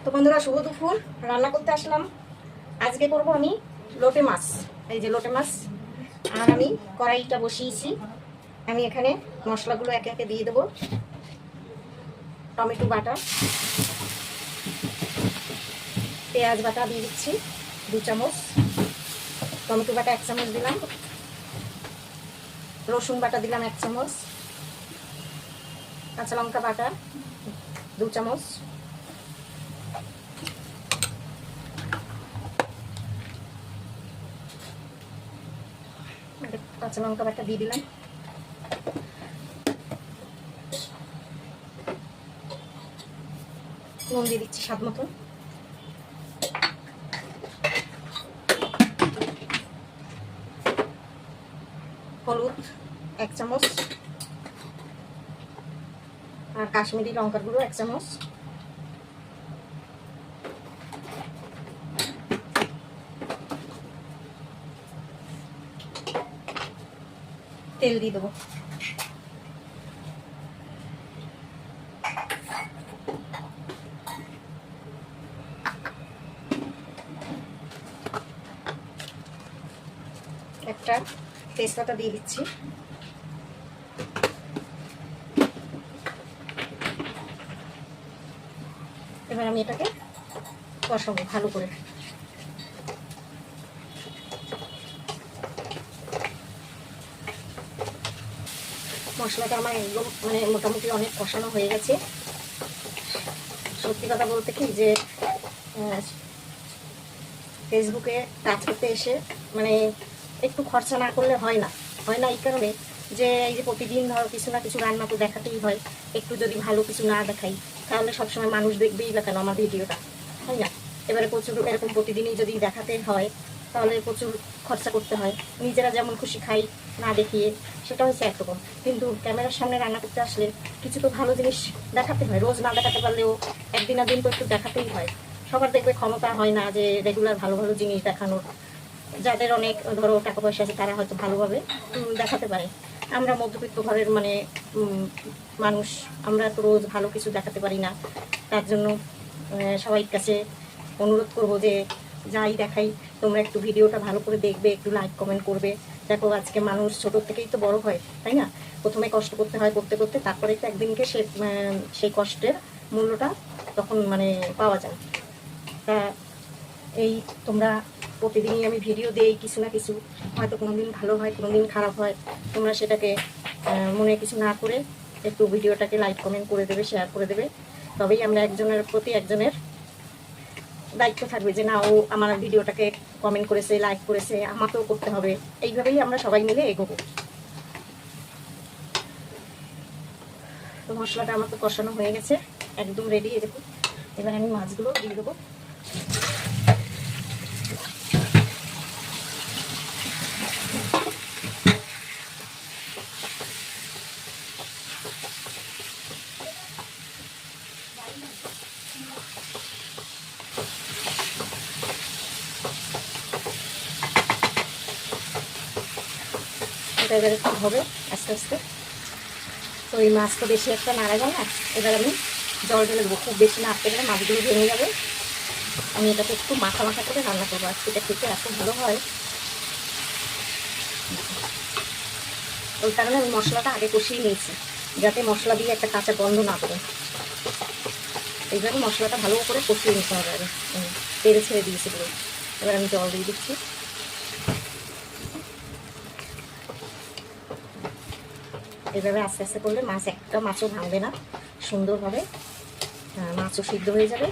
তো বন্ধুরা, শুভ দুপুর। রান্না করতে আসলাম। আজকে করব আমি লোটে মাছ। এই যে লোটে মাছ, আর আমি কড়াইটা বসিয়েছি। আমি এখানে মশলাগুলো একে একে দিয়ে দেবো। টমেটো বাটা, পেঁয়াজ বাটা দিয়ে দিচ্ছি 2 চামচ, টমেটো বাটা 1 চামচ দিলাম, রসুন বাটা দিলাম 1 চামচ, কাঁচা লঙ্কা বাটা 2 চামচ, কাঁচা লঙ্কা বাটা দিয়ে দিলাম, নুন দিয়ে দিচ্ছি স্বাদ মতো, হলুদ 1 চামচ, আর কাশ্মীরি লঙ্কার গুঁড়ো 1 চামচ, তেল দিয়ে দেবো। একটা তেজপাতা দিয়ে দিচ্ছি। এবার আমি এটাকে কষাবো ভালো করে। মশলাটা আমার একদম মোটামুটি অনেক কষানো হয়ে গেছে। সত্যি কথা বলতে কি যে ফেসবুকে কাজ করতে এসে একটু খরচা না করলে হয় না এই কারণে যে এই যে প্রতিদিন ধরো কিছু না কিছু রান্না তো দেখাতেই হয়। একটু যদি ভালো কিছু না দেখাই তাহলে সবসময় মানুষ দেখবেই না কেন আমার ভিডিওটা, তাই না? এবারে প্রচুর এরকম প্রতিদিনই যদি দেখাতে হয় তাহলে প্রচুর খরচা করতে হয়। নিজেরা যেমন খুশি খাই না দেখিয়ে, সেটা হচ্ছে একরকম, কিন্তু ক্যামেরার সামনে রান্না করতে আসলে কিছু তো ভালো জিনিস দেখাতে হয়। রোজ না দেখাতে পারলেও একদিন না দিন তো একটু দেখাতেই হয়। সবার দেখবে ক্ষমতা হয় না যে রেগুলার ভালো ভালো জিনিস দেখানোর। যাদের অনেক ধরো টাকা পয়সা আছে তারা হয়তো ভালোভাবে দেখাতে পারে। আমরা মধ্যবিত্ত ঘরের মানুষ, আমরা তো রোজ ভালো কিছু দেখাতে পারি না। তার জন্য সবাই কাছে অনুরোধ করব যে যাই দেখাই তোমরা একটু ভিডিওটা ভালো করে দেখবে, একটু লাইক কমেন্ট করবে। দেখো আজকে মানুষ ছোটোর থেকেই তো বড় হয়, তাই না? প্রথমে কষ্ট করতে হয়, করতে করতে তারপরে তো একদিনকে সেই কষ্টের মূল্যটা তখন পাওয়া যায়। তা এই তোমরা প্রতিদিনই আমি ভিডিও দিই কিছু না কিছু, হয়তো কোনোদিন ভালো হয় কোনোদিন খারাপ হয়। তোমরা সেটাকে মনে কিছু না করে একটু ভিডিওটাকে লাইক কমেন্ট করে দেবে, শেয়ার করে দেবে। তবেই আমরা একজনের প্রতি একজনের দায়িত্ব থাকবে যে না, ও আমার ভিডিওটাকে কমেন্ট করেছে, লাইক করেছে, আমাকেও করতে হবে। এইভাবেই আমরা সবাই মিলে এগোবো। তো মশলাটা আমার তো কষানো হয়ে গেছে, একদম রেডি। এই দেখো, এবার আমি মাছগুলো দিয়ে দেবো। এটা এবারে একটু হবে আস্তে আস্তে। তো এই মাছ তো বেশি একটা নাড়া যায় না, এবার আমি জল ঢেলে দেবো। খুব বেশি নাড়তে গেলে মাছগুলো ভেঙে যাবে। আমি এটাকে একটু মাখা মাখা করে রান্না করবো, আর সেটা খেতে এত ভালো হয়। ওই কারণে আমি মশলাটা আগে কষিয়ে নিয়েছি, যাতে মশলা দিয়ে একটা কাঁচা গন্ধ না করে। এইভাবে মশলাটা ভালো করে কষিয়ে নিতে হবে। আগে তেল ছেড়ে দিয়েছি পুরো। এবার আমি জল দিয়ে দিচ্ছি। এইভাবে আস্তে আস্তে করলে মাছ একটা মাছও ভাঙবে না, সুন্দরভাবে মাছও সিদ্ধ হয়ে যাবে।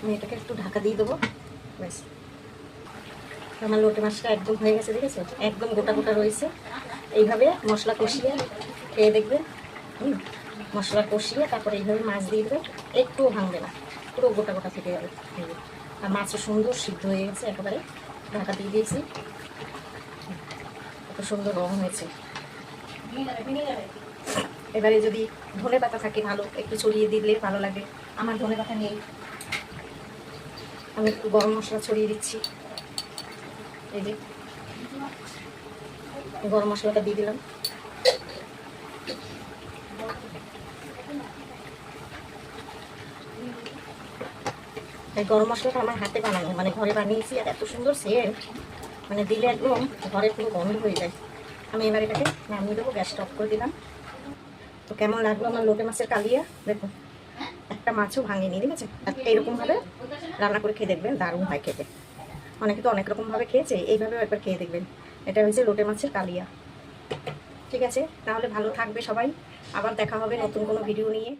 আমি এটাকে একটু ঢাকা দিয়ে দেবো। ব্যাস, আমার লোটে মাছটা একদম হয়ে গেছে, দেখেছো? একদম গোটা গোটা রয়েছে। এইভাবে মশলা কষিয়ে খেয়ে দেখবে। মশলা কষিয়ে তারপরে এইভাবে মাছ দিয়ে দেবে, একটুও ভাঙবে না, পুরো গোটা গোটা থেকে যাবে। আর মাছও সুন্দর সিদ্ধ হয়ে গেছে, একেবারে ঢাকা দিয়ে দিয়েছি। কত সুন্দর রং হয়েছে। এবারে যদি ধনে পাতা থাকে ভালো, একটু ছড়িয়ে দিলে ভালো লাগে। আমার ধনে পাতা নেই, আমি একটু গরম মশলা ছড়িয়ে দিচ্ছি। এই যে গরম মশলাটা দিয়ে দিলাম। এই গরম মশলাটা আমার হাতে বানানো, মানে ঘরে বানিয়েছি, আর এত সুন্দর সেন্ট, মানে দিলে একদম ঘরে পুরো গন্ধ হয়ে যায়। আমি এবার এটাকে নামিয়ে দেবো, গ্যাসটা অফ করে দিলাম। তো কেমন লাগলো আমার লোটে মাছের কালিয়া, দেখুন একটা মাছও ভাঙিনি, ঠিক আছে। আর এইরকমভাবে রান্না করে খেয়ে দেখবেন, দারুণ হয় খেতে। অনেকে তো অনেক রকমভাবে খেয়েছে, এইভাবেও একবার খেয়ে দেখবেন। এটা হচ্ছে লোটে মাছের কালিয়া। ঠিক আছে, তাহলে ভালো থাকবে সবাই, আবার দেখা হবে নতুন কোনো ভিডিও নিয়ে।